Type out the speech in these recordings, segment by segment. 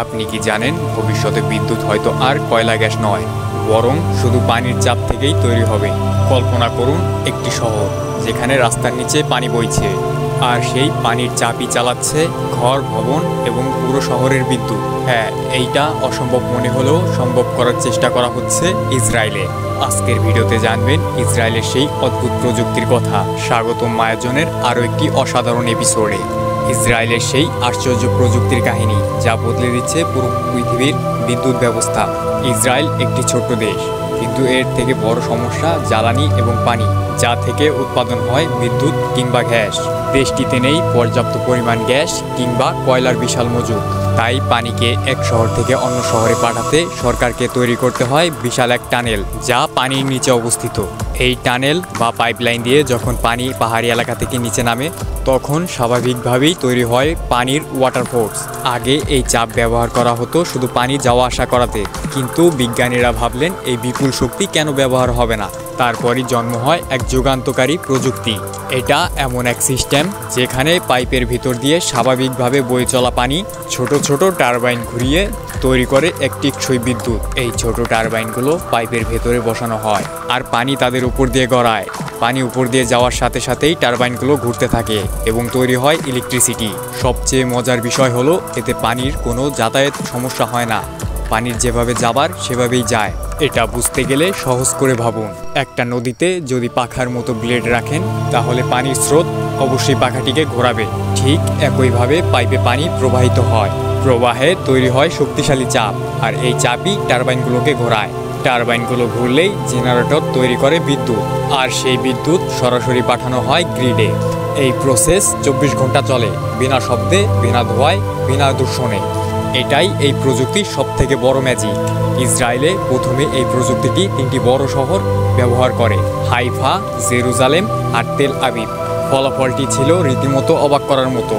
আপনি কি জানেন ভবিষ্যতে বিদ্যুৎ হয়তো আর কয়লা গ্যাস নয়, বরং শুধু পানির চাপ থেকেই তৈরি হবে। কল্পনা করুন একটি শহর যেখানে রাস্তার নিচে পানি বইছে, আর সেই পানির চাপই চালাচ্ছে ঘর, ভবন এবং পুরো শহরের বিদ্যুৎ। হ্যাঁ, এইটা অসম্ভব মনে হলেও সম্ভব করার চেষ্টা করা হচ্ছে ইসরায়েলে। আজকের ভিডিওতে জানবেন ইসরায়েলের সেই অদ্ভুত প্রযুক্তির কথা। স্বাগতম মায়াজনের আরও একটি অসাধারণ এপিসোডে। ইসরায়েলের সেই আশ্চর্য প্রযুক্তির কাহিনী যা বদলে দিচ্ছে পুরো পৃথিবীর বিদ্যুৎ ব্যবস্থা। ইসরায়েল একটি ছোট্ট দেশ, কিন্তু এর থেকে বড় সমস্যা জ্বালানি এবং পানি, যা থেকে উৎপাদন হয় বিদ্যুৎ কিংবা গ্যাস। দেশটিতে নেই পর্যাপ্ত পরিমাণ গ্যাস কিংবা কয়লার বিশাল মজুদ। তাই পানিকে এক শহর থেকে অন্য শহরে পাঠাতে সরকারকে তৈরি করতে হয় বিশাল এক টানেল, যা পানির নিচে অবস্থিত। এই টানেল বা পাইপলাইন দিয়ে যখন পানি পাহাড়ি এলাকা থেকে নিচে নামে, তখন স্বাভাবিকভাবেই তৈরি হয় পানির ওয়াটার ফোর্স। আগে এই চাপ ব্যবহার করা হতো শুধু পানি যাওয়া আসা করাতে, কিন্তু বিজ্ঞানীরা ভাবলেন এই বিপুল শক্তি কেন ব্যবহার হবে না। তারপরই জন্ম হয় এক যুগান্তকারী প্রযুক্তি। এটা এমন এক সিস্টেম যেখানে পাইপের ভিতর দিয়ে স্বাভাবিকভাবে বয়ে চলা পানি ছোট ছোট টারবাইন ঘুরিয়ে তৈরি করে এক টেকসই বিদ্যুৎ। এই ছোট টারবাইনগুলো পাইপের ভেতরে বসানো হয়, আর পানি তাদের উপর দিয়ে গড়ায়। পানি উপর দিয়ে যাওয়ার সাথে সাথেই টারবাইনগুলো ঘুরতে থাকে এবং তৈরি হয় ইলেকট্রিসিটি। সবচেয়ে মজার বিষয় হলো এতে পানির কোনো যাতায়াত সমস্যা হয় না। পানির যেভাবে যাবার সেভাবেই যায়। এটা বুঝতে গেলে সহজ করে ভাবুন, একটা নদীতে যদি পাখার মতো ব্লেড রাখেন, তাহলে পানির স্রোত অবশ্যই পাখাটিকে ঘোরাবে। ঠিক একইভাবে পাইপে পানি প্রবাহিত হয়। প্রবাহে তৈরি হয় শক্তিশালী চাপ, আর এই চাপই টারবাইনগুলোকে ঘোরায়। টারবাইনগুলো ঘুরলেই জেনারেটর তৈরি করে বিদ্যুৎ, আর সেই বিদ্যুৎ সরাসরি পাঠানো হয় গ্রিডে। এই প্রসেস 24 ঘন্টা চলে, বিনা শব্দে, বিনা ধোঁয়ায়, বিনা দূষণে। এটাই এই প্রযুক্তির সবথেকে বড় ম্যাজিক। ইসরায়েলে প্রথমে এই প্রযুক্তিটি 3টি বড় শহর ব্যবহার করে: হাইফা, জেরুজালেম আর তেল আবিব। ফলাফলটি ছিল রীতিমতো অবাক করার মতো।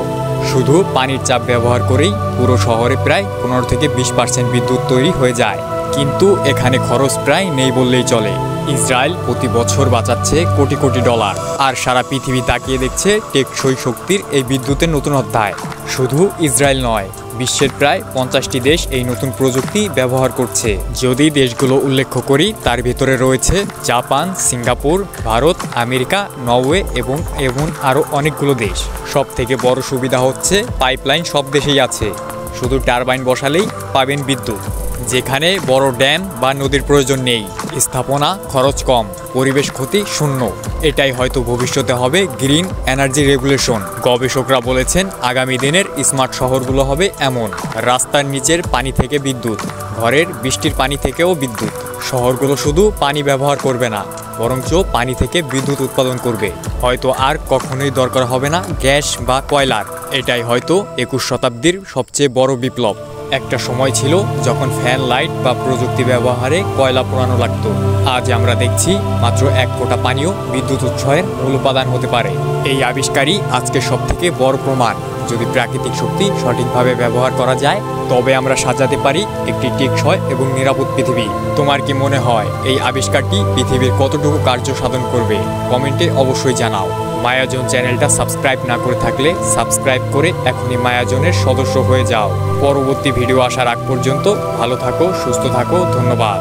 শুধু পানির চাপ ব্যবহার করেই পুরো শহরে প্রায় 15 থেকে 20% বিদ্যুৎ তৈরি হয়ে যায়। কিন্তু এখানে খরচ প্রায় নেই বললেই চলে। ইসরায়েল প্রতি বছর বাঁচাচ্ছে কোটি কোটি ডলার, আর সারা পৃথিবী তাকিয়ে দেখছে টেকসই শক্তির এই বিদ্যুতের নতুন অধ্যায়। শুধু ইসরায়েল নয়, বিশ্বের প্রায় 50টি দেশ এই নতুন প্রযুক্তি ব্যবহার করছে। যদি দেশগুলো উল্লেখ করি, তার ভিতরে রয়েছে Japan, Singapore, Bharat, America, Norway এবং আরও অনেকগুলো দেশ। সব থেকে বড় সুবিধা হচ্ছে পাইপলাইন সব দেশেই আছে, শুধু টারবাইন বসালেই পাবেন বিদ্যুৎ। যেখানে বড় ড্যাম বা নদীর প্রয়োজন নেই। স্থাপনা খরচ কম, পরিবেশ ক্ষতি শূন্য। এটাই হয়তো ভবিষ্যতে হবে গ্রিন এনার্জি রেগুলেশন। গবেষকরা বলেছেন আগামী দিনের স্মার্ট শহরগুলো হবে এমন। রাস্তার নিচের পানি থেকে বিদ্যুৎ, ঘরের বৃষ্টির পানি থেকেও বিদ্যুৎ। শহরগুলো শুধু পানি ব্যবহার করবে না, বরঞ্চ পানি থেকে বিদ্যুৎ উৎপাদন করবে। হয়তো আর কখনোই দরকার হবে না গ্যাস বা কয়লার। এটাই হয়তো 21 শতাব্দীর সবচেয়ে বড় বিপ্লব। একটা সময় ছিল যখন ফ্যান, লাইট বা প্রযুক্তি ব্যবহারে কয়লা পোড়ানো লাগত। আজ আমরা দেখছি মাত্র 1 ফোঁটা পানিও বিদ্যুৎ উৎসের মূল উপাদান হতে পারে। এই আবিষ্কারই আজকে সবথেকে বড় প্রমাণ। যদি প্রাকৃতিক শক্তি সঠিকভাবে ব্যবহার করা যায়, তবে আমরা সাজাতে পারি একটি টেকসই এবং নিরাপদ পৃথিবী। তোমার কি মনে হয় এই আবিষ্কারটি পৃথিবীর কতটুকু কার্য সাধন করবে? কমেন্টে অবশ্যই জানাও। মায়াজন চ্যানেলটা সাবস্ক্রাইব না করে থাকলে সাবস্ক্রাইব করে এখনই মায়াজনের সদস্য হয়ে যাও। পরবর্তী ভিডিও আসার আগ পর্যন্ত ভালো থাকো, সুস্থ থাকো। ধন্যবাদ।